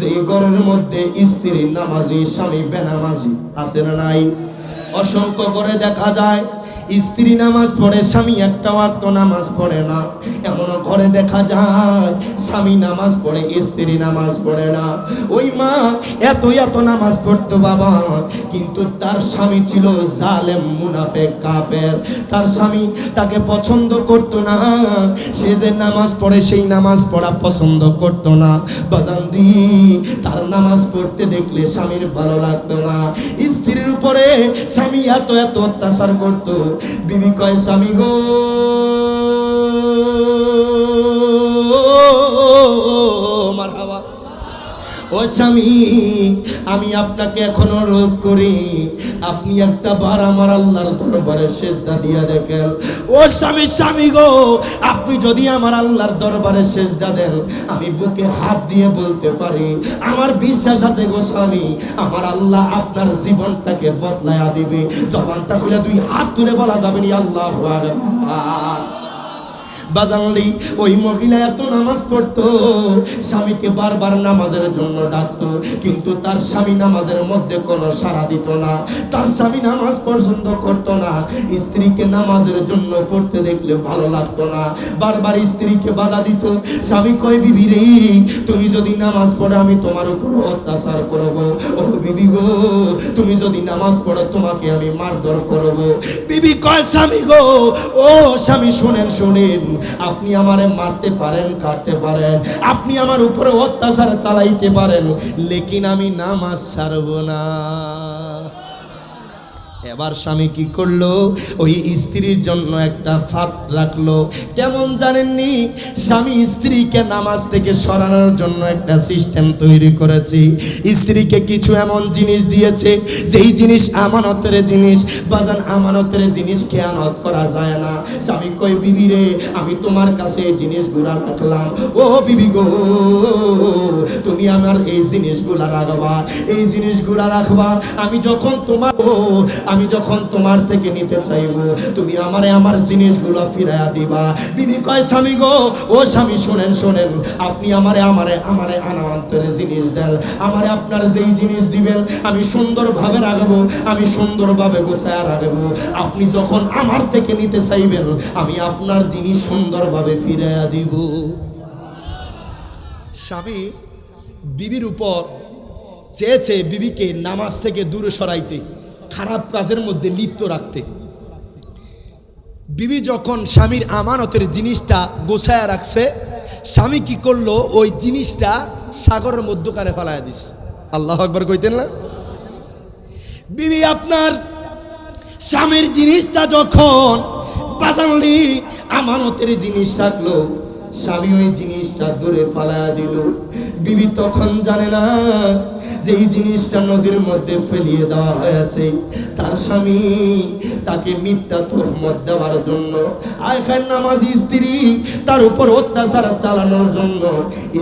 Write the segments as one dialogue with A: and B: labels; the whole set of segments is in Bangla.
A: যে ঘরের মধ্যে স্ত্রী নামাজি স্বামী বেনামাজি আছে না নাই? অসংখ্য করে দেখা যায় স্ত্রী নামাজ পড়ে স্বামী একটা ওয়াক্ত নামাজ পড়ে না। এমন ঘরে দেখা যায় স্বামী নামাজ পড়ে স্ত্রী নামাজ পড়ে না। ওই মা এত নামাজ পড়তো বাবা, কিন্তু তার স্বামী ছিল জালেম মুনাফিক কাফের। তার স্বামী তাকে পছন্দ করতো না। সে যে নামাজ পড়ে সেই নামাজ পড়া পছন্দ করতো না। বাজানদি তার নামাজ পড়তে দেখলে স্বামীর ভালো লাগতো না। স্ত্রীর উপরে স্বামী এত অত্যাচার করতো। বিবি কয়, স্বামী গো মারহাবা, ও স্বামী আমি আপনাকে এখন অনুরোধ করি, আপনি একটা বার আমার আল্লাহর দরবারে সিজদা দিয়া দেখেন। ও স্বামী গো, আপনি যদি আমার আল্লাহর দরবারে সিজদা দেন, আমি বুকে হাত দিয়ে বলতে পারি আমার বিশ্বাস আছে গো স্বামী, আমার আল্লাহ আপনার জীবনটাকে বদলায়া দিবে। জবানটা খুলে দুই হাত তুলে বলা যাবে নি আল্লাহু আকবার। বাজানলি ওই মহিলা এত নামাজ পড়তো, স্বামীকে বারবার নামাজের জন্য ডাকতো, কিন্তু তার স্বামী নামাজের মধ্যে কোনো সাড়া দিত না। তার স্বামী নামাজ পছন্দ করতো না। স্ত্রীকে নামাজের জন্য পড়তে দেখলে ভালো লাগতো না, বারবার স্ত্রীকে বাধা দিত। স্বামী কয়, বিবি রে তুমি যদি নামাজ পড়ো আমি তোমার উপর অত্যাচার করব। ও বিবি গো তুমি যদি নামাজ পড়ো তোমাকে আমি মারধর করব। বিবি কয়, স্বামী গো ও স্বামী শোনেন আপনি আমারে মারতে পারেন, কাটতে পারেন, আপনি আমার উপরে অত্যাচার চালাইতে পারেন, লেকিন আমি নামাজ ছাড়ব না। এবার স্বামী কি করলো, ওই স্ত্রীর জন্য একটা ফাঁদ রাখলো। কেমন জানেননি? স্বামী স্ত্রীকে নামাজ থেকে সরানোর জন্য একটা সিস্টেম তৈরি করেছে। স্ত্রীকে কিছু এমন জিনিস দিয়েছে যেই জিনিস আমানতের জিনিস। বাজান আমানতের জিনিস খেয়ানত করা যায় না। স্বামী কই, বিবি রে আমি তোমার কাছে এই জিনিসগুলা রাখলাম, ও বিবি গো তুমি আমার এই জিনিসগুলা রাখবা, এই জিনিসগুলা রাখবা। আমি যখন তোমার থেকে নিতে চাইবো তুমি আমারে আমার জিনিসগুলো ফিরাইয়া দিবা। বিবি কয়, স্বামী গো ও স্বামী শোনেন আপনি আমারে আমানতের জিনিস দেন, আমারে আপনার যেই জিনিস দিবেন আমি সুন্দরভাবে রাখবো, আমি সুন্দরভাবে গোছায়া রাখবো। আপনি যখন আমার থেকে নিতে চাইবেন আমি আপনার জিনিস সুন্দরভাবে ফিরাইয়া দিব। স্বামী বিবির উপর চেয়েছে বিবিকে নামাজ থেকে দূরে সরাইতে, খারাপ কাজের মধ্যে লিপ্ত রাখতে। বিবি যখন স্বামীর আমানতের জিনিসটা গোছায়া রাখছে, স্বামী কি করলো, ওই জিনিসটা সাগরের মধ্যখানে ফেলাইয়া দিস। আল্লাহু আকবার কইতেন না? বিবি আপনার স্বামীর জিনিসটা যখন বাজানলি আমানতের জিনিস রাখলো, স্বামী ওই জিনিসটা দূরে ফালাইয়া দিল। বিবি তখন জানে না যে এই জিনিসটা নদীর মধ্যে ফেলিয়ে দেওয়া হয়েছে। তার স্বামী তাকে মিথ্যা তোহমত দেওয়ার জন্য, আয়খান নামাজি স্ত্রী তার উপর অত্যাচার চালানোর জন্য,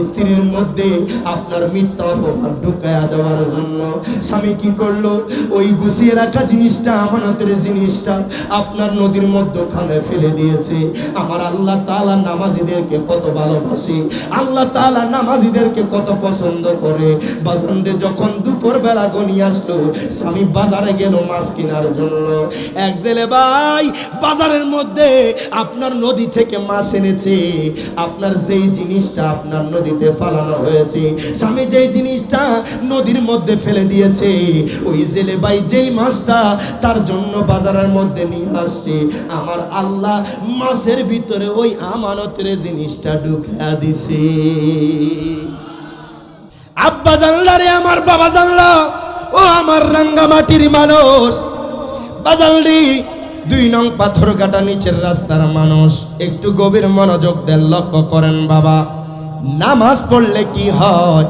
A: স্ত্রীর মধ্যে আপনার মিথ্যা অপবাদ ঢুকায়া দেওয়ার জন্য স্বামী কি করলো, ওই গুছিয়ে রাখা জিনিসটা আমানতের জিনিসটা আপনার নদীর মধ্যখানে ফেলে দিয়েছে। আমার আল্লাহ তাআলা নামাজিদেরকে কত ভালোবাসে, আল্লাহ তাআলা নামাজিদেরকে কত পছন্দ করে। বাজারে যখন দুপুর বেলা গনিয়ে আসলো, স্বামী বাজারে গেল মাছ কেনার জন্য। এক জেলে ভাই বাজারের মধ্যে আপনার নদী থেকে মাছ এনেছে, আপনার যেই জিনিসটা আপনার নদীতে ফালানো হয়েছে, স্বামী যেই জিনিসটা নদীর মধ্যে ফেলে দিয়েছে, ওই জেলে ভাই যেই মাছটা তার জন্য বাজারের মধ্যে নিয়ে আসছে, আমার আল্লাহ মাছের ভিতরে ওই আমানতের জিনিসটা ঢুকা দিছে। আব্বা জানলা রে আমার বাবা জানলা, ও আমার রাঙ্গামাটির মানুষ, বাজানলি 2 নং পাথরঘাটা নিচের রাস্তার মানুষ, একটু গভীর মনোযোগ দেন, লক্ষ্য করেন বাবা। নামাজ পড়লে কি হয়?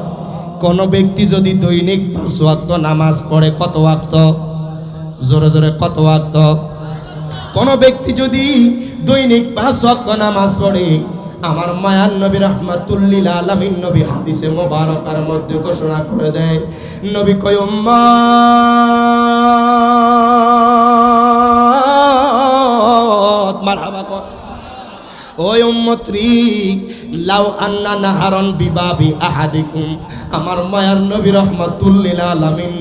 A: কোন ব্যক্তি যদি দৈনিক 5 ওয়াক্ত নামাজ পড়ে, কত ওয়াক্ত? জোরে জোরে কত ওয়াক্ত? কোন ব্যক্তি যদি দৈনিক 5 ওয়াক্ত নামাজ পড়ে, আমার মায়ার নবী রাহমাতুল্লিল আলামিন নবী হাদিসে মোবারকার মধ্যে ঘোষণা করে দেয়, নবী কয় উম্মত মারহাবা কর, ওই উম্মত রে লাউ আন্না নাহারন বিবাবি আহাদিকুম, আমার মায়ার নবী রহমাতুল লিল আলামিন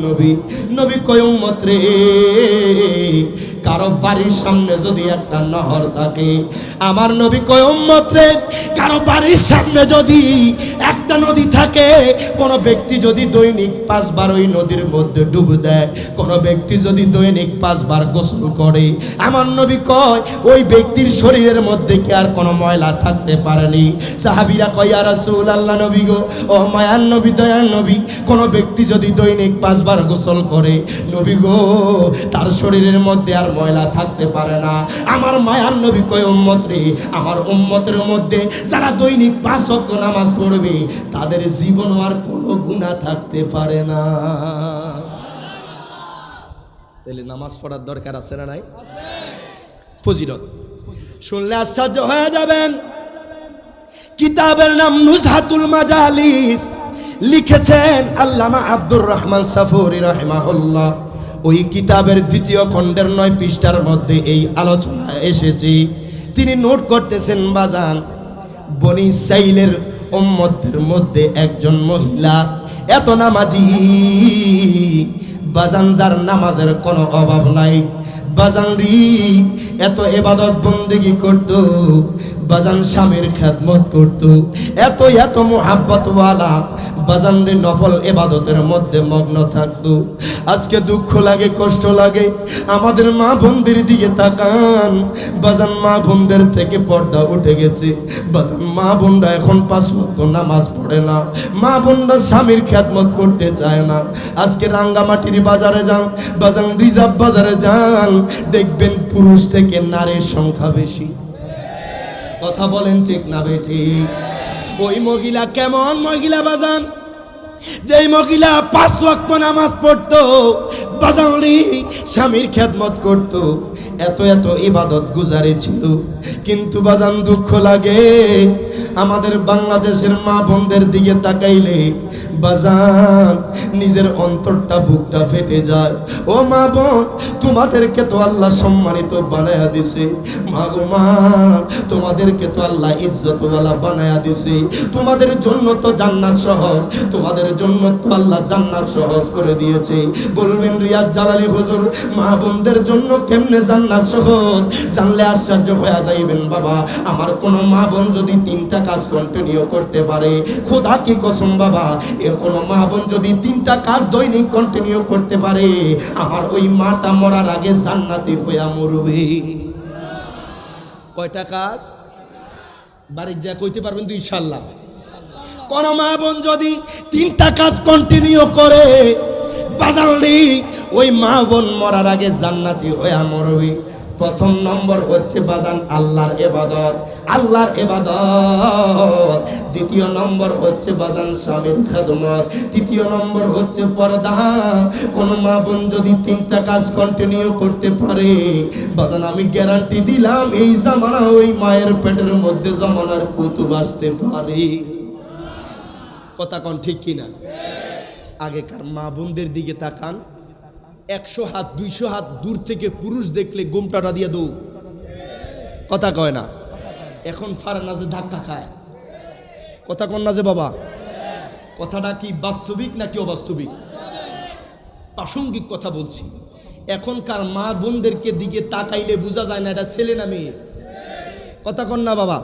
A: নবী কয় উম্মত রে, কারো বাড়ির সামনে যদি একটা নহর থাকে, আমার নবী কয় উম্মত রে, কারো বাড়ির সামনে যদি একটা নদী থাকে, কোন ব্যক্তি যদি দৈনিক 5 বার ওই নদীর মধ্যে ডুব দেয়, কোন ব্যক্তি যদি দৈনিক 5 বার গোসল করে, আমার নবী কয় ওই ব্যক্তির শরীরের মধ্যে কি আর কোনো ময়লা থাকতে পারেনি? সাহাবীরা কয় ইয়া রাসূলুল্লাহ, নবী গো, ও মায়ার নবী, দয়ার নবী, কোন ব্যক্তি যদি দৈনিক 5 বার গোসল করে, নবী গো, তার শরীরের মধ্যে আর ময়লা থাকতে পারে না। আমার মায়ার নবী কয় উম্মত রে, আমার উম্মতের মধ্যে যারা দৈনিক 5 ওয়াক্ত নামাজ পড়বে, তাদের জীবন আর কোনো গুনাহ থাকতে পারে না। তাহলে নামাজ পড়ার দরকার আছে না নাই? ফজিলত শুনলে আশ্চর্য হয়ে যাবেন। কিতাবের নাম নুজহাতুল মাজালিস, লিখেছেন আল্লামা আব্দুর রহমান সাফুরি রাহিমাহুল্লাহ। ওই কিতাবের 2য় খণ্ডের 9 পৃষ্ঠার মধ্যে এই আলোচনা এসেছে। তিনি নোট করতেছেন, বাজান, বনি ইসরাইলের উম্মতের মধ্যে একজন মহিলা এত নামাজি, বাজান, যার নামাজের কোনো অভাব নাই, বাজান রি, এত ইবাদত বন্দেগী করত, বাজান স্বামীর খেদমত করত, এত মুহাব্বত ওয়ালা, বাজান রে নফল ইবাদতের মধ্যে মগ্ন থাকতো। আজকে দুঃখ লাগে, কষ্ট লাগে, আমাদের মা বোনদের দিকে তাকান, বাজান, মা বোনদের থেকে পর্দা উঠে গেছে, বাজান, মা বোনরা এখন 5 ওয়াক্ত নামাজ পড়ে না, মা বোনরা স্বামীর খেদমত করতে চায় না। আজকে রাঙ্গামাটির বাজারে যান, বাজান, রিজার্ভ বাজারে যান, দেখবেন পুরুষ থেকে নারীর সংখ্যা বেশি। কথা বলেন ঠিক না বেঠিক? ওই মহিলা কেমন মহিলা বাজান, যেই মহিলা 5 ওয়াক্ত নামাজ পড়তো, বাজান রে, স্বামীর খেদমত করতো, এত ইবাদত গুজারি ছিল। কিন্তু বাজান, দুঃখ লাগে, আমাদের বাংলাদেশের মা বোনদের দিকে তাকাইলে বাজান নিজের অন্তরটা, বুকটা ফেটে যায়। ও মা বোন, তোমাদেরকে তো আল্লাহ সম্মানিত বানায়া দিছে, মা গো মা, তোমাদেরকে তো আল্লাহ ইজ্জতওয়ালা বানায়া দিছে, তোমাদের জন্য তো জান্নাত সহজ, তোমাদের জন্য তো আল্লাহ জান্নাত সহজ করে দিয়েছে। বলবেন রিয়াজ জালালী হুজুর, মা বোনদের জন্য কেমনে জান্নাত সহজ? জানলে আশ্চর্য হয়ে যাইবেন বাবা। আমার কোন মা বোন যদি 3টা কাজ কন্টিনিউ করতে পারে, খোদা কি কসম বাবা, কোন মা বোন যদি 3টা কাজ দৈনিক কন্টিনিউ করতে পারে, আমার ওই মাটা মরার আগে জান্নাতি হইয়া মরবে। কয়টা কাজ? বাড়ির যা কইতে পারবেন তো ইনশাআল্লাহ। কোন মা বোন যদি 3টা কাজ কন্টিনিউ করে, বাজারলি ওই মা বোন মরার আগে জান্নাতি হইয়া মরবে। প্রথম নম্বর হচ্ছে বাজান আল্লাহর ইবাদত, আল্লাহর ইবাদত। দ্বিতীয় নম্বর হচ্ছে বাজান স্বামীর খেদমত। তৃতীয় নম্বর হচ্ছে পর্দা। কোন মা বোন যদি 3টা কাজ কন্টিনিউ করতে পারে, বাজান আমি গ্যারান্টি দিলাম, এই জামানা ওই মায়ের পেটের মধ্যে জামানার কুতুব আসতে পারে। কথা কোন ঠিক কিনা? আগেকার মা বোনদের দিকে তাকান, 100 হাত 200 হাত দূর থেকে পুরুষ দেখলে গোমটাটা দিয়ে দৌ, কথা কয় না। এখন ফারানাজে ধাক্কা খায়, কথা কন না যে বাবা? কথাটা কি বাস্তবিক নাকি অবাস্তবিক? প্রাসঙ্গিক কথা বলছি। এখনকার মা বোনদেরকে দিকে তাকাইলে বোঝা যায় না এটা ছেলে না মেয়ে, কথা কন না বাবা?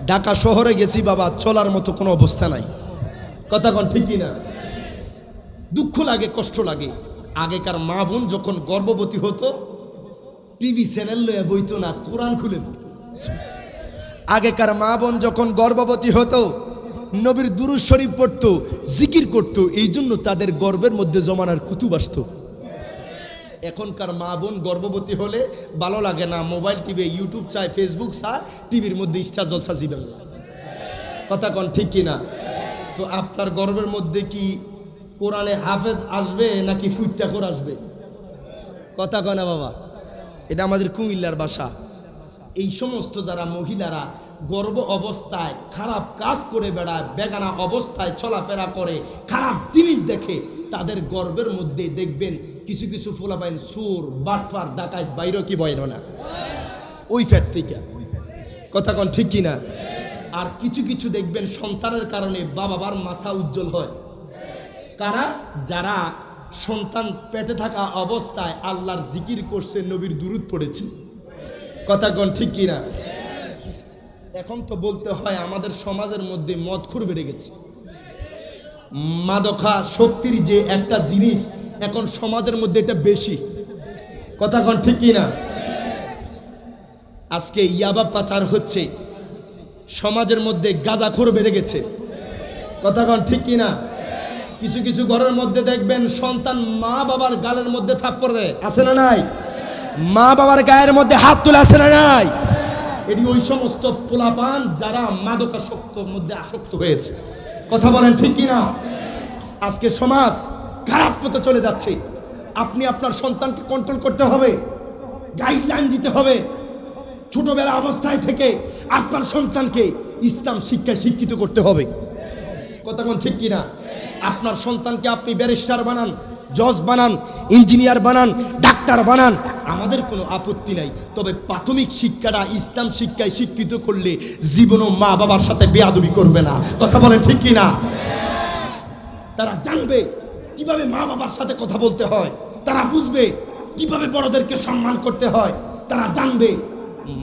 A: ঢাকা শহরে গেছি বাবা, চলার মতো কোনো অবস্থা নাই, কথা কন ঠিক কিনা? দুঃখ লাগে, কষ্ট লাগে। আগেকার মা বোন যখন গর্ভবতী হতো, টিভি চ্যানেল লয়ে বইতো না, কোরআন খুলে বলতো। আগেকার মা বোন যখন গর্ভবতী হতো, নবীর দুরূদ শরীফ পড়তো, জিকির করতো, এই জন্য তাদের গর্ভের মধ্যে জমানার কুতুব আসতো। এখনকার মা বোন গর্ভবতী হলে ভালো লাগে না, মোবাইল টিভি, ইউটিউব চায়, ফেসবুক চায়, টিভির মধ্যে ইচ্ছা জলসা জীবন, কথা কন ঠিক কিনা? তো আপনার গর্ভের মধ্যে কি কোরআনে হাফেজ আসবে নাকি ফুটটা করে আসবে? কথা কয় না বাবা? এটা আমাদের কুমিল্লার ভাষা। এই সমস্ত যারা মহিলারা গর্ভ অবস্থায় খারাপ কাজ করে বেড়ায়, বেগানা অবস্থায় চলাফেরা করে, খারাপ জিনিস দেখে, তাদের গর্ভের মধ্যে দেখবেন কিছু কিছু ফোলাপাইন সুর, বাটপার, ডাকাত বাইরে কি বয় না ওই ফ্যাট থেকে, কথা কন ঠিক কিনা? আর কিছু কিছু দেখবেন সন্তানের কারণে বাবার মাথা উজ্জ্বল হয়, কারা? যারা সন্তান পেটে থাকা অবস্থায় আল্লাহর জিকির করছে, নবীর দুরূদ পড়েছে। কথা কোন ঠিক কিনা? এখন তো বলতে হয় আমাদের সমাজের মধ্যে মদখুর বেড়ে গেছে। মাদকা শক্তির যে একটা জিনিস এখন সমাজের মধ্যে এটা বেশি। কথা কোন ঠিক কিনা? আজকে ইয়াবা পাচার হচ্ছে, সমাজের মধ্যে গাঁজাখোর বেড়ে গেছে। কথা কোন ঠিক কিনা? কিছু কিছু ঘরের মধ্যে দেখবেন সন্তান মা বাবার গালের মধ্যে থাপ্পড় দেয়, আছে না নাই? মা বাবার গায়ের মধ্যে হাত তুলে, আছে না নাই? এটি ওই সমস্ত পোলাপান যারা মাদকাসক্তর মধ্যে আসক্ত হয়েছে। কথা বলেন ঠিক কিনা? আজকে সমাজ খারাপ পথে চলে যাচ্ছে। আপনি আপনার সন্তানকে কন্ট্রোল করতে হবে, গাইডলাইন দিতে হবে। ছোটবেলা অবস্থায় থেকে আপনার সন্তানকে ইসলাম শিক্ষায় শিক্ষিত করতে হবে। কথা কোন ঠিক কিনা? আপনার সন্তানকে আপনি ব্যারিস্টার বানান, জজ বানান, ইঞ্জিনিয়ার বানান, ডাক্তার বানান, আমাদের কোনো আপত্তি নাই। তবে প্রাথমিক শিক্ষাটা ইসলাম শিক্ষায় শিক্ষিত করলে জীবনও মা বাবার সাথে বেয়াদবি করবে না। কথা বলেন ঠিক কিনা? তারা জানবে কিভাবে মা বাবার সাথে কথা বলতে হয়, তারা বুঝবে কিভাবে বড়দেরকে সম্মান করতে হয়, তারা জানবে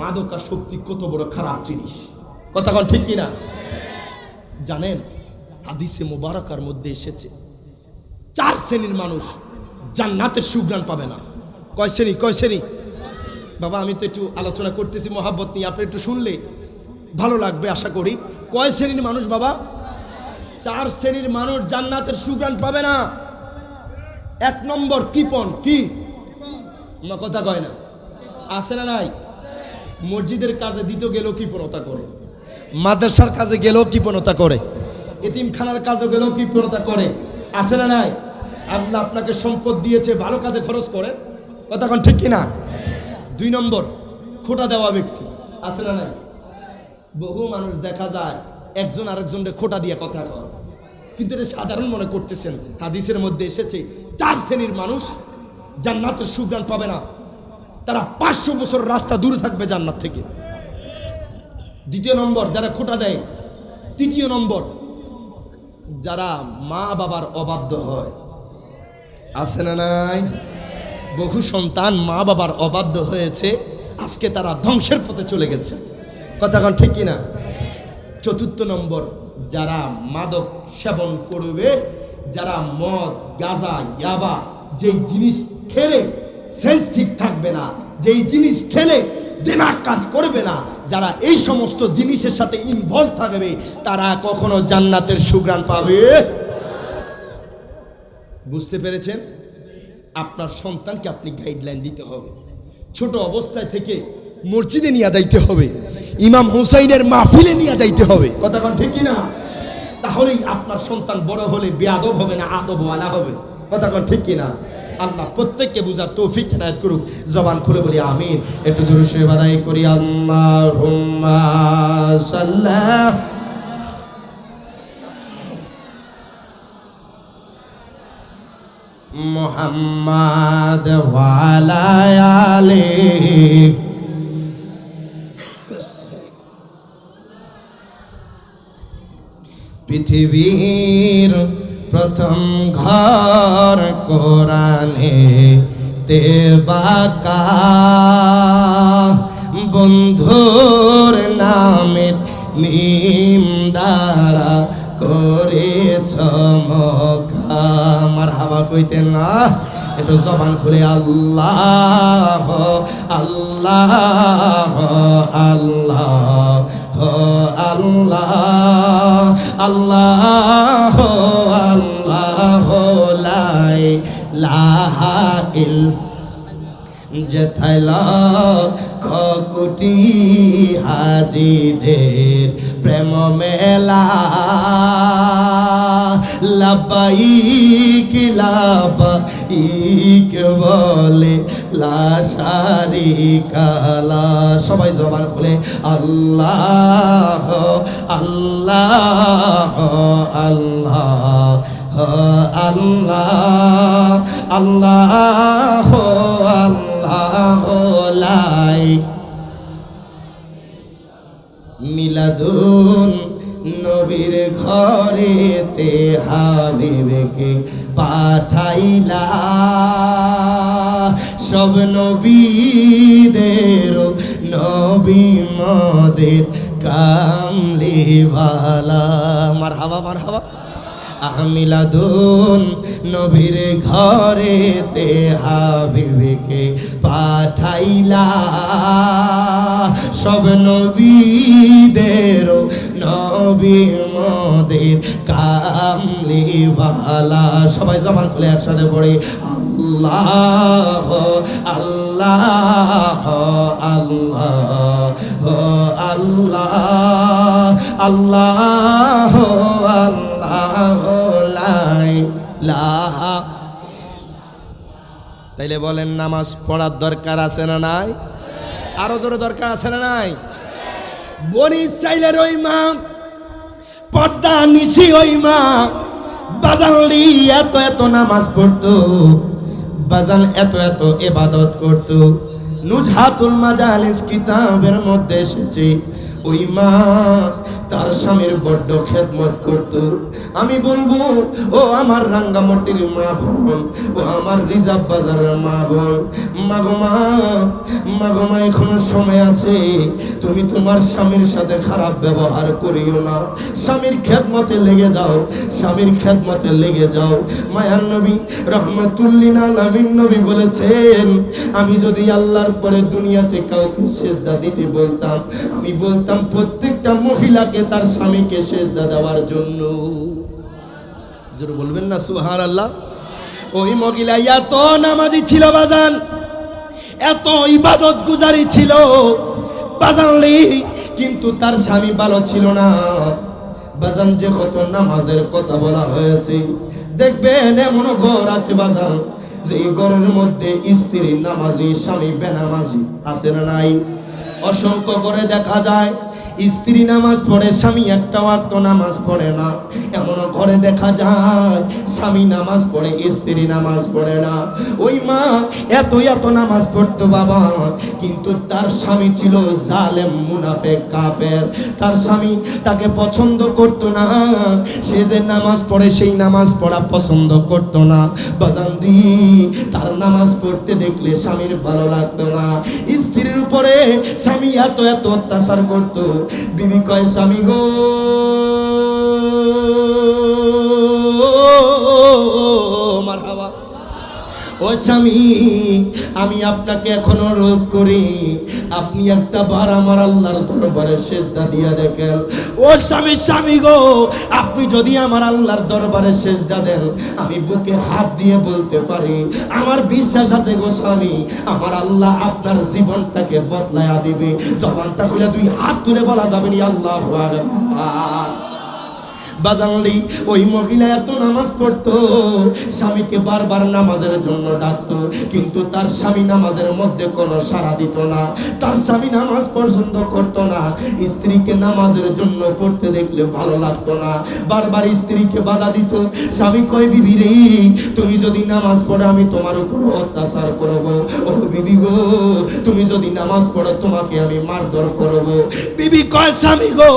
A: মাদকাসক্তি কত বড় খারাপ জিনিস। কথা কোন ঠিক কিনা? জানেন হাদিসে মুবারাকার মধ্যে এসেছে 4 শ্রেণীর মানুষ জান্নাতের সুঘ্রাণ পাবে না। কয় শ্রেণী? কয় শ্রেণী? বাবা আমি তো একটু আলোচনা করতেছি মহাব্বত নিয়ে, আপনি একটু শুনলে ভালো লাগবে আশা করি। কয় শ্রেণীর মানুষ বাবা? 4 শ্রেণীর মানুষ জান্নাতের সুঘ্রাণ পাবে না। 1 নম্বর কৃপণ। কি কথা কয় না? আছে না নাই? মসজিদের কাজে দিতে গেলেও কৃপণতা করে, মাদ্রাসার কাজে গেলেও কৃপণতা করে, এতিমখানার কাজে গেলেও কৃপণতা করে, আছে না নাই? আল্লাহ আপনাকে সম্পদ দিয়েছে, ভালো কাজে খরচ করেন। কথা কোন ঠিক কিনা? 2 নম্বর খোটা দেওয়া ব্যক্তি, আছে না নাই? বহু মানুষ দেখা যায় একজন আরেকজনকে খোটা দিয়ে কথা কয়, কিন্তু এটা সাধারণ মনে করতেছেন। হাদিসের মধ্যে এসেছে 4 শ্রেণীর মানুষ জান্নাতের সুঘ্রাণ পাবে না। তারা 500 বছর রাস্তা দূরে থাকবে জান্নাত থেকে। 2 নম্বর যারা খোটা দেয়। 3 নম্বর যারা মা বাবার অবাধ্য হয়, আছে না নাই? বহু সন্তান মা বাবার অবাধ্য হয়েছে, আজকে তারা ধ্বংসের পথে চলে গেছে। কথা কোন ঠিক কিনা? 4 নম্বর যারা মাদক সেবন করবে, যারা মদ, গাঁজা, ইয়াবা, যেই জিনিস খেলে সেন্স ঠিক থাকবে না, যেই জিনিস খেলে দিমাগ কাজ করবে না, যারা এই সমস্ত জিনিসের সাথে ইনভলভ থাকবে, তারা কখনো জান্নাতের সুঘ্রাণ পাবে। বুঝতে পেরেছেন? আপনার সন্তানকে আপনি গাইডলাইন দিতে হবে। ছোট অবস্থায় থেকে মসজিদে নিয়ে যাইতে হবে, ইমাম হুসাইনের মাহফিলে নিয়ে যাইতে হবে। কথা কোন ঠিক কিনা? তাহলেই আপনার সন্তান বড় হলে বেয়াদব হবে না, আদবওয়ালা হবে। কথা কোন ঠিক কিনা? আল্লাহ প্রত্যেককে বুঝার তৌফিক এনায়েত করুক। জবান খুলে বলি আমিন। একটু দুরূদ শরীফ আদায় করি। আল্লাহুম্মা সাল্লি মুহাম্মাদ ওয়া আলা আলিহি। পৃথিবীর প্রথম ঘর কোরআনে তে বাঁকা, বন্ধুর নামের মিম দ্বারা করেছ মক্কা। মারহাবা কইতেন না? একটু জবান খুলে আল্লাহ আল্লাহ আল্লাহ আল্লাহ আল্লাহ আল্লাহ লা ইলাহা ইল্লাল্লাহ। যেথায় লক্ষ কোটি হাজিদের প্রেম মেলা, লাব্বাইক লাব্বাইক বলে লা শারিকা লা। সবাই জবান খুলে আল্লাহ আল্লাহ আল্লাহ আল্লাহ আল্লাহ আল্লাহ লাই। মিলাদুন নবীর ঘরেতে
B: হাবিবকে পাঠাইলা, সব নবীদের নবী মোদের কামলিওয়ালা। মারহাবা মারহাবা। মিলাদুন নবীর ঘরেতে হাবিবকে পাঠাইলা, সব নবীদের নবী মোদের কামলিওয়ালা। সবাই জবান খুলে একসাথে পড়ি আল্লাহ আল্লাহ আল্লাহ আল্লাহ আল্লাহ আল্লাহ। তাইলে বলেন নামাজ পড়ার দরকার আছে না নাই? আরো জোরে দরকার আছে না নাই? বনি ইসরাইলের ওই মা, পর্দা নিশি ওই মা বাজানলি এত এত নামাজ পড়তো, বাজান এত এত ইবাদত করতো। নুজহাতুল মাজালিস কিতাবের মধ্যে এসেছে ওই মা তার স্বামীর বড্ড খেদমত করত। আমি বলবো ও আমার রাঙ্গামাটির মা বোন, ও আমার রিজার্ভ বাজারের মা বোন, মাগো মা এখনো সময় আছে, তুমি তোমার স্বামীর সাথে খারাপ ব্যবহার করিও না, স্বামীর খেদমতে লেগে যাও, স্বামীর খেদমতে লেগে যাও। মায়ার নবী রহমাতুল্লিল আলামিন নবী বলেছেন, আমি যদি আল্লাহর পরে দুনিয়াতে কাউকে সেজদা দিতে বলতাম, আমি বলতাম প্রত্যেকটা মহিলাকে তার স্বামীকে সেজদা দেওয়ার জন্য। জোরে বলবেন না সুবহানাল্লাহ। ওই মহিলা এত নামাজি ছিল বাজান, এত ইবাদত গুজারি ছিল বাজানলি, কিন্তু তার স্বামী ভালো ছিল না বাজান। যে কত নামাজের কথা বলা হয়েছে, দেখবেন এমন ঘর আছে বাজান যে ঘরের মধ্যে স্ত্রী নামাজি স্বামী বেনামাজি, আছে না নাই? অসংখ্য করে দেখা যায় স্ত্রী নামাজ পড়ে, স্বামী একটা ওয়াক্ত নামাজ পড়ে না। এমন ঘরে দেখা যায় স্বামী নামাজ পড়ে, স্ত্রী নামাজ পড়ে না। ওই মা এত এত নামাজ পড়তো বাবা, কিন্তু তার স্বামী ছিল জালেম মুনাফিক কাফের। তার স্বামী তাকে পছন্দ করতো না, সে যে নামাজ পড়ে সেই নামাজ পড়া পছন্দ করতো না বাজানদি। তার নামাজ পড়তে দেখলে স্বামীর ভালো লাগতো না। স্ত্রীর উপরে স্বামী এত এত অত্যাচার করতো। বিবি কয়, স্বামী গো মারহাবা, ও স্বামী আমি আপনাকে এখন অনুরোধ করি, আপনি একটা বার আমার আল্লাহর দরবারে সেজদা দিয়া দেখেন। ও স্বামী গো, আপনি যদি আমার আল্লাহর দরবারে সেজদা দেন, আমি বুকে হাত দিয়ে বলতে পারি, আমার বিশ্বাস আছে গো স্বামী, আমার আল্লাহ আপনার জীবনটাকে বদলায়া দিবে। জবানটা খুলে দুই হাত তুলে বলা যাবে নি আল্লাহু আকবার। বাজানলি ওই মহিলা এত নামাজ পড়তো, স্বামীকে বারবার নামাজের জন্য ডাকতো, কিন্তু তার স্বামী নামাজের মধ্যে কোনো সাড়া দিত না। তার স্বামী নামাজ পছন্দ করতো না, স্ত্রীকে নামাজের জন্য পড়তে দেখলে ভালো লাগতো না, বারবার স্ত্রীকে বাধা দিত। স্বামী কয়, বিবি রে তুমি যদি নামাজ পড়ো আমি তোমার উপর অত্যাচার করব। ও বিবি গো, তুমি যদি নামাজ পড়ো তোমাকে আমি মারধর করব। বিবি কয়, স্বামী গো,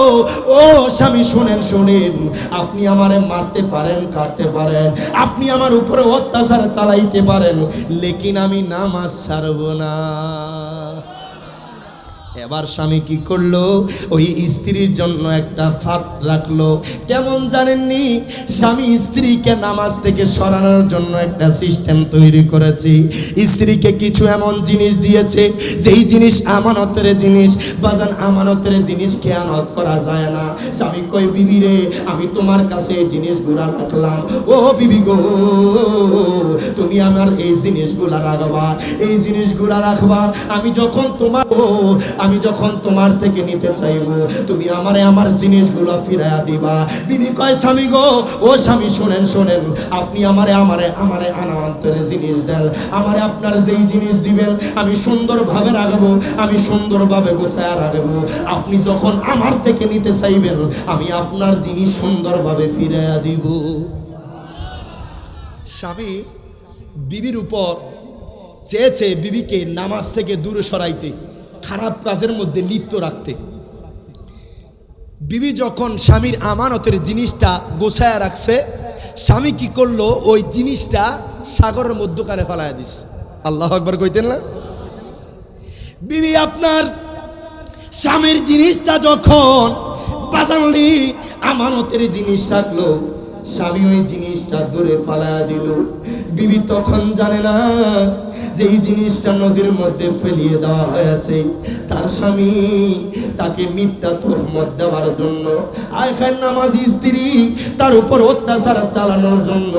B: ও স্বামী শোনেন, আপনি আমারে মারতে পারেন, কাটতে পারেন, আপনি আমার উপরে অত্যাচার চালাইতে পারেন, লেকিন আমি নামাজ ছাড়ব না। এবার স্বামী কি করলো, ওই স্ত্রীর জন্য একটা ফাঁদ রাখলো। কেমন জানেননি, স্বামী স্ত্রীকে নামাজ থেকে সরানোর জন্য একটা সিস্টেম তৈরি করেছে। স্ত্রীকে কিছু এমন জিনিস দিয়েছে যেই জিনিস আমানতের জিনিস বাজান, আমানতের জিনিস খেয়ানত করা যায় না। স্বামী কই, বিবি রে আমি তোমার কাছে এই জিনিসগুলা রাখলাম, ও বিবি গো তুমি আমার এই জিনিসগুলা রাখবা, এই জিনিসগুলা রাখবা, আমি যখন তোমার থেকে নিতে চাইবো তুমি আমারে আমার জিনিসগুলো ফিরাইয়া দিবা। বিবি কয়, স্বামী গো, ও স্বামী শোনেন, আপনি আমারে আমানতের জিনিস দেন, আমারে আপনার যেই জিনিস দিবেন আমি সুন্দরভাবে রাখবো, আমি সুন্দরভাবে গোছায়া রাখবো। আপনি যখন আমার থেকে নিতে চাইবেন আমি আপনার জিনিস সুন্দরভাবে ফিরাইয়া দিব। স্বামী বিবির উপর চেয়েছে বিবিকে নামাজ থেকে দূরে সরাইতে, খারাপ কাজের মধ্যে লিপ্ত রাখতে। বিবি যখন স্বামীর আমানতের জিনিসটা গোছায়া রাখছে,
A: স্বামী কি করলো ওই জিনিসটা সাগরের মধ্যখানে ফেলায় দিস। আল্লাহ আকবার কইতেন না? বিবি আপনার স্বামীর জিনিসটা যখন বাজানলি আমানতের জিনিস থাকলো, স্বামী ওই জিনিসটা দূরে ফালায়া দিল। বিবি তখন জানে না যে এই জিনিসটা নদীর মধ্যে ফেলিয়ে দেওয়া হয়েছে তার স্বামী তাকে মিথ্যা তোহমত দেওয়ার জন্য, আয়খান নামাজি স্ত্রী তার উপর অত্যাচার চালানোর জন্য,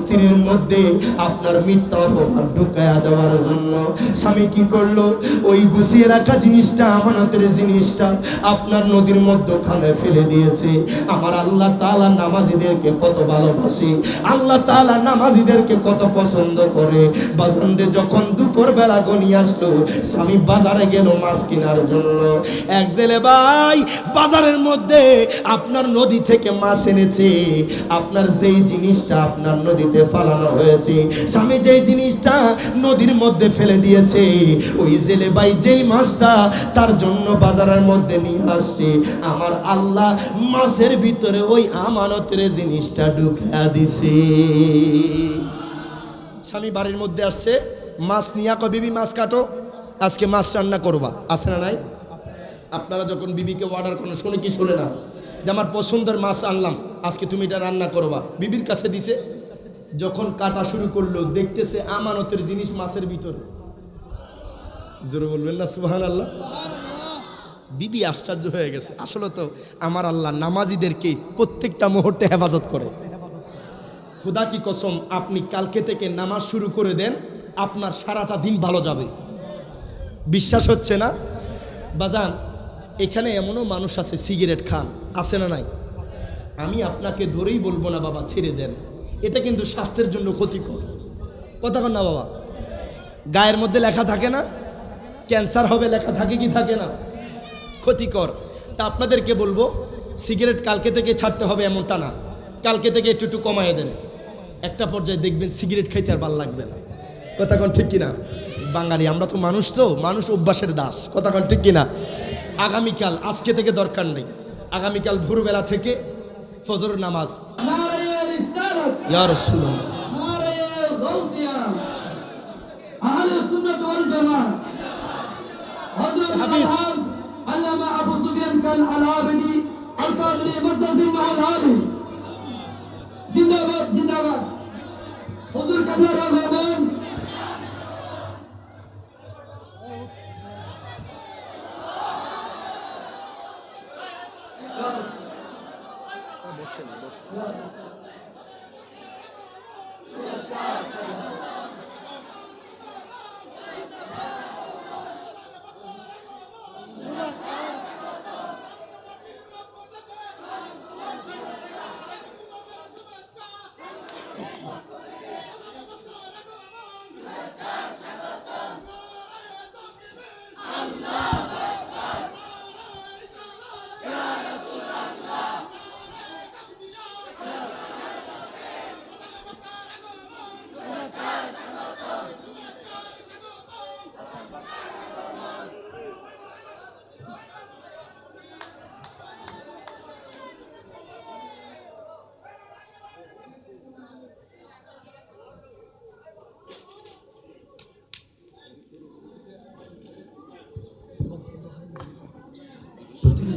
A: স্ত্রীর মধ্যে আপনার মিথ্যা অপবাদ ঢুকায়া দেওয়ার জন্য স্বামী কি করলো, ওই গুছিয়ে রাখা জিনিসটা আমানতের জিনিসটা আপনার নদীর মধ্যখানে ফেলে দিয়েছে। আমার আল্লাহ তাআলা নামাজিদেরকে কত ভালোবাসে, আল্লাহ তাআলা নামাজিদেরকে কত পছন্দ করে। বাজারে যখন দুপুর বেলা গনিয়ে আসলো, স্বামী বাজারে গেল মাছ কেনার জন্য। এক জেলে ভাই বাজারের মধ্যে আপনার নদী থেকে মাছ এনেছে, আপনার যেই জিনিসটা আপনার নদীতে ফালানো হয়েছে, স্বামী যেই জিনিসটা নদীর মধ্যে ফেলে দিয়েছে, ওই জেলে ভাই যেই মাছটা তার জন্য বাজারের মধ্যে নিয়ে আসছে, আমার আল্লাহ মাছের ভিতরে ওই আমানতের জিনিসটা ঢুকিয়ে দিছে। স্বামী বাড়ির মধ্যে আসছে, মাছ নিয়ে কয় বিবি মাছ কাটো, আজকে মাছ রান্না করবা, আছে না নাই? আপনারা যখন বিবিকে অর্ডার করেন শুনে কি শুনে না যে আমার পছন্দের মাছ আনলাম, আজকে তুমি এটা রান্না করবা, বিবির কাছে দিছে। যখন কাটা শুরু করলো দেখতেছে আমানতের জিনিস মাছের ভিতরে। জোরে বলবেন না সুবহানাল্লাহ? বিবি আশ্চর্য হয়ে গেছে। আসলে তো আমার আল্লাহ নামাজিদেরকে প্রত্যেকটা মুহূর্তে হেফাজত করে। খোদা কি কসম, আপনি কালকে থেকে নামাজ শুরু করে দেন, আপনার সারাটা দিন ভালো যাবে। বিশ্বাস হচ্ছে না? বাজান এখানে এমনও মানুষ আছে সিগারেট খান, আছে না নাই? আমি আপনাকে ধরেই বলবো না বাবা ছেড়ে দেন, এটা কিন্তু স্বাস্থ্যের জন্য ক্ষতিকর। কথা কন না বাবা? গায়ের মধ্যে লেখা থাকে না ক্যান্সার হবে, লেখা থাকে কি থাকে না? ক্ষতিকর। তা আপনাদেরকে বলবো সিগারেট কালকে থেকে ছাড়তে হবে এমনটা না, কালকে থেকে একটু একটু কমায় দেন। একটা পর্যায়ে দেখবেন সিগারেট খাইতে আর ভালো লাগবে না। কথা কন ঠিক কিনা? বাঙালি আমরা তো মানুষ, তো মানুষ অভ্যাসের দাস। কথা কন ঠিক কিনা? আগামীকাল, আজকে থেকে দরকার নেই, আগামীকাল ভোরবেলা থেকে ফজর নামাজ ইয়া রাসূলুল্লাহ
C: আল্লামা আবু সুফিয়ান খান আল-আবিদি আল-কাদরি মুদ্দাসির মাআল আলী জিন্দাবাদ জিন্দাবাদ। হুজুর কিবলা রহমান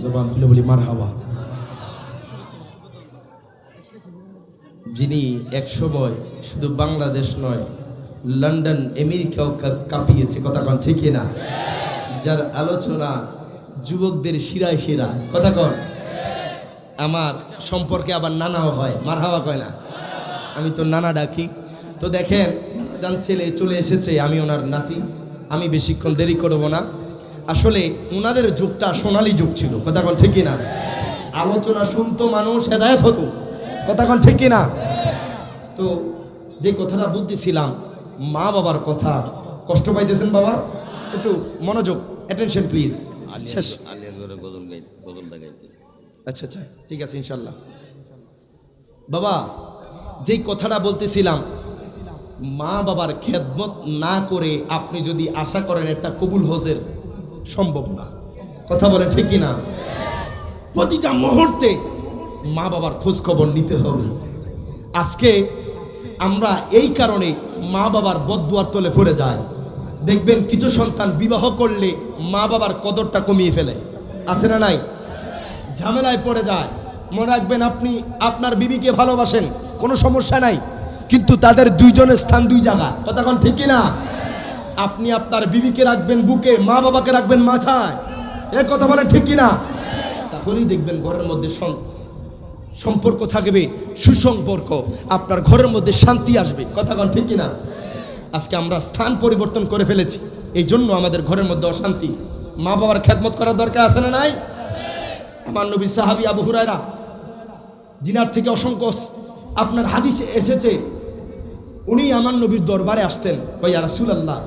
A: জবান খুলে বলি মারহাবা। যিনি এক সময় শুধু বাংলাদেশ নয় লন্ডন আমেরিকাও কাঁপিয়েছে। কথা কন ঠিক না? যার আলোচনা যুবকদের শিরায় শিরায়। কথা কন। আমার সম্পর্কে আবার নানাও হয়, মারহাবা কয় না? আমি তো নানা ডাকি। তো দেখেন জান ছেলে চলে এসেছে, আমি ওনার নাতি। আমি বেশিক্ষণ দেরি করব না। আসলে ওনাদের যুগটা সোনালী যুগ ছিল। কথা কন ঠিক না? আলোচনা শুনতো মানুষ, হেদায়েত হতো। কথা কন ঠিক না? তো যে কথাটা বলতেছিলাম মা বাবার কথা, কষ্ট পাইতেছেন বাবা? একটু মনোযোগ, অ্যাটেনশন প্লিজ। শেষ। আচ্ছা আচ্ছা ঠিক আছে ইনশাল্লাহ। বাবা যেই কথাটা বলতেছিলাম, মা বাবার খেদমত না করে আপনি যদি আশা করেন একটা কবুল হজের, সম্ভব না। কথা বলেন ঠিক কিনা? প্রতিটা মুহূর্তে মা বাবার খোঁজ খবর নিতে হবে।
B: আজকে আমরা এই কারণে মা বাবার বদদুয়ার তলে পড়ে যাই। দেখবেন কিছু সন্তান বিবাহ করলে মা বাবার কদরটা কমিয়ে ফেলে, আছে না নাই? ঝামেলায় পড়ে যায়। মনে রাখবেন, আপনি আপনার বিবিকে ভালোবাসেন, কোনো সমস্যা নাই, কিন্তু তাদের দুইজনের স্থান দুই জায়গা। কথা কোন ঠিক না? আপনি আপনার বিবিকে রাখবেন বুকে, মা বাবাকে রাখবেন মাথায়। এ কথা বলেন ঠিক না? তাহলেই দেখবেন ঘরের মধ্যে সম্পর্ক থাকবে, সুসম্পর্ক, আপনার ঘরের মধ্যে শান্তি আসবে। কথা কোন ঠিক না? আজকে আমরা স্থান পরিবর্তন করে ফেলেছি, এই জন্য আমাদের ঘরের মধ্যে অশান্তি। মা বাবার খেদমত করার দরকার আছে না নাই? আমার নবী সাহাবী আবু হুরায়রা, জিনার থেকে অসংখ্য আপনার হাদিসে এসেছে, উনি আমার নবীর দরবারে আসতেন। কই ইয়া রাসূলুল্লাহ,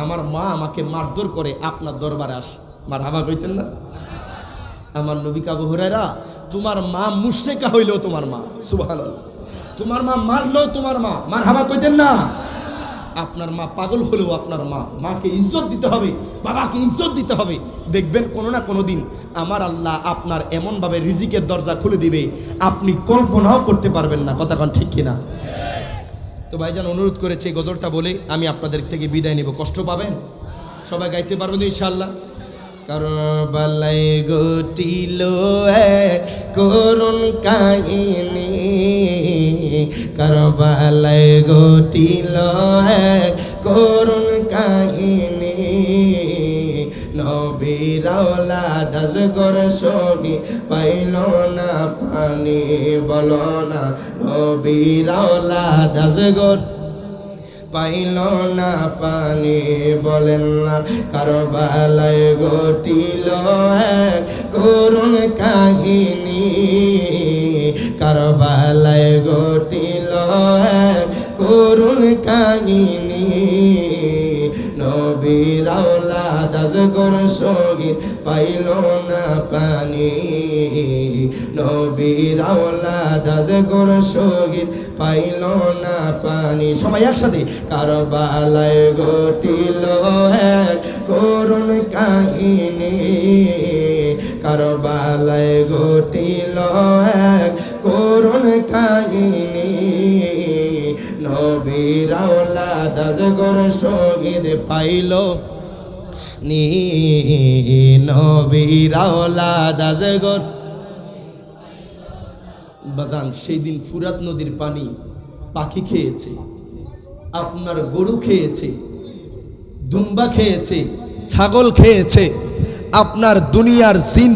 B: আমার মা আমাকে মারধর করে, আপনার দরবারে আস। মারহাবা কইতেন না? আমার নবী আবু হুরায়রা, তোমার মা মুশরিকা হইলেও তোমার মা, সুবহানাল্লাহ, তোমার মা মারলেও তোমার মা, মারহাবা কইতেন না? আপনার মা পাগল হলেও আপনার মা, মাকে ইজ্জত দিতে হবে, বাবাকে ইজ্জত দিতে হবে। দেখবেন কোনো না কোনো দিন আমার আল্লাহ আপনার এমনভাবে রিজিকের দরজা খুলে দিবে, আপনি কল্পনাও করতে পারবেন না। কথা কোন ঠিক কিনা? তো ভাইজান অনুরোধ করেছে গজলটা বলে আমি আপনাদের থেকে বিদায় নেব। কষ্ট পাবেন? সবাই গাইতে পারবেন ইনশাআল্লাহ? কারবালাই ঘটিল এক করুণ কাহিনী, কারবালাই ঘটিল এক করুণ কাহিনী, নবীর আওলাদ আজগর সঙ্গী পাইল না পানি। বলো না, নবীর আওলাদ আজগর পাইল না পানি। বলেন না, কারবালায় ঘটিল এক করুণ কাহিনী, কারবালায় ঘটিল এক করুণ কাহিনী, নবীর আওলাদ আজগর সঙ্গী পাইল না পানি, নবীর আওলাদ আজগর সঙ্গী পাইল না পানি। সবাই একসাথে, কারবালায় ঘটিল এক করুণ কাহিনী, কারবালায় ঘটিল এক করুণ কাহিনী, নবীর আওলাদ আজগর শহীদ পাইল নি, নবীর আওলাদ আজগর। বাজান, সেই দিন ফুরাত নদীর পানি পাখি খেয়েছে, আপনার গরু খেয়েছে, দুম্বা খেয়েছে, ছাগল খেয়েছে, আপনার দুনিয়ার জিন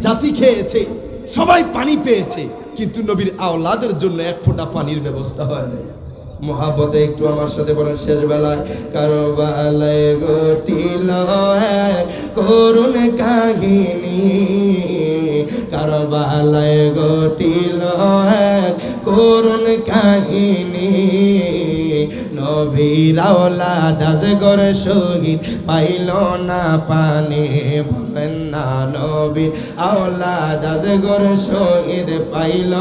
B: জাতি খেয়েছে, সবাই পানি পেয়েছে, কিন্তু নবীর আওলাদের জন্য এক ফোঁটা পানির ব্যবস্থা হয় না। মহাব্বতে একটু আমার সাথে বলেন, শেষ বেলায় কারবালায় ঘটিল এক করুণ কাহিনী, কারবালায় ঘটিল এক করুণ কাহিনী, নবীর আওলাদ আজগর শহীদ পাইল না পানি। বলেন না, নবীর আওলাদ আজগর শহীদ পাইল।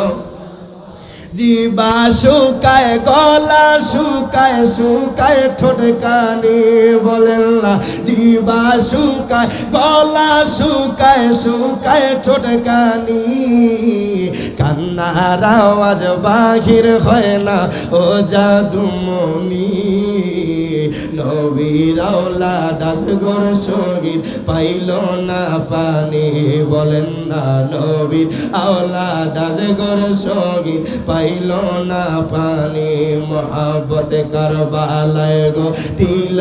B: জিবা শুকায়, গলা শুকায়, শুকায় ঠোঁট কানি। বলেন না, জিবা শুকায়, গলা শুকায়, শুকায় ঠোঁট কানি, কান্নার আওয়াজ বাহির হয় না ও জাদুমণি, নবীর আওলাদ আজগর শহীদ পাইল না পানি। বলেন না, নবীর আওলাদ আজগর শহীদ পাইল না পানি। মহাব্বতে কারবালায় ঘটিল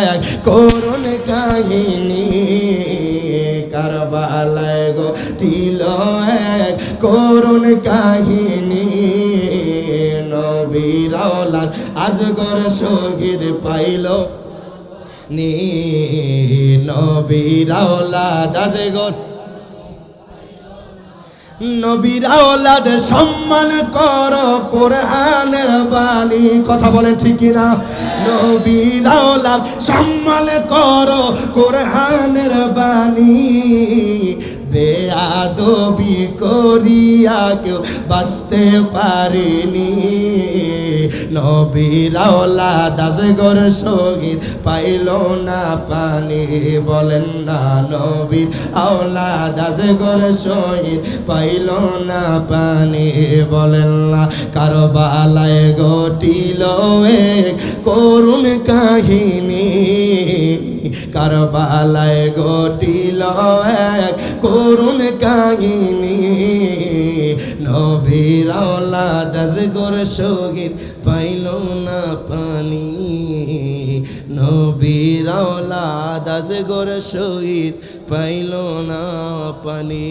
B: এক করুণ কাহিনী, কারবালায় ঘটিল এক করুণ কাহিনী, নবীর আওলাদ আজগর শহীদ পাইল নি, নবীর আওলাদ আজগর। নবীর আওলাদ সম্মান করো, কোরআনের বাণী। কথা বলেন ঠিক না? নবীর আওলাদ সম্মান করো, কোরআনের বাণী। বেয়াদবি করিয়া কেউ বাঁচতে পারেনি নবীর আওলাদ আসগর শহীদ পাইল না পানি বলেন না নবীর আওলাদ আসগর শহীদ পাইল না পানি বলেন না কারবালায় ঘটিল এক করুণ কাহিনী কারবালায় ঘটিল এক করুণ কাহিনী নবীর আওলাদ আসগর শহীদ পাইল না পানি নবীর আওলাদ আসগর শহীদ পাইল না পানি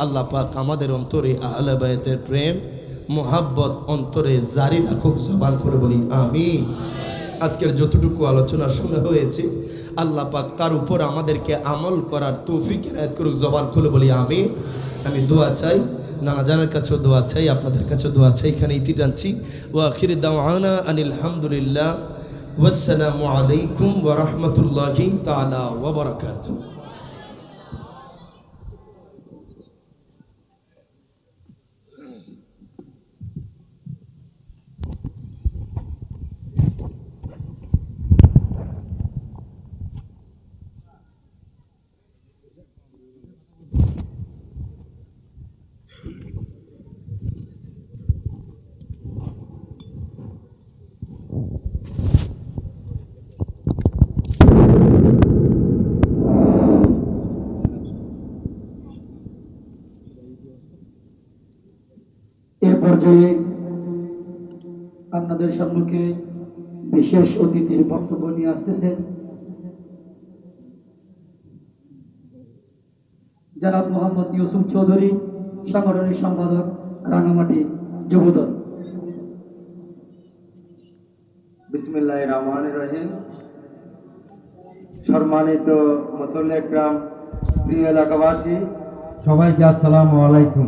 B: আল্লাহ পাক আমাদের অন্তরে আহলে বায়তের প্রেম মোহাব্বত অন্তরে জারি রাখুক জবান করে বলি আমিন আজকের যতটুকু আলোচনা শোনা হয়েছে আল্লাহ পাক তার উপর আমাদেরকে আমল করার তৌফিক এনায়েত করুক জবান খুলে বলি আমিন আমি দোয়া চাই নানা জানার কাছেও দোয়া চাই আপনাদের কাছেও দোয়া চাই এখানে ইতি টানছি ওয়া আখির দাওয়ানা আনিল হামদুলিল্লাহ ওয়াসসালামু আলাইকুম ওয়া রাহমাতুল্লাহি তাআলা ওয়া বারাকাতুহু
C: এ পর্যায়ে আপনাদের সম্মুখে বিশেষ অতিথির বক্তব্য নিয়ে আসতেছেন জনাব মোহাম্মদ ইউসুফ চৌধুরী সাংগঠনিক সম্পাদক রাঙামাটি যুবদল
D: বিসমিল্লাহির রহমানির রহিম সম্মানিত মুসল্লি একরাম প্রিয় এলাকাবাসী সবাইকে আসসালামু আলাইকুম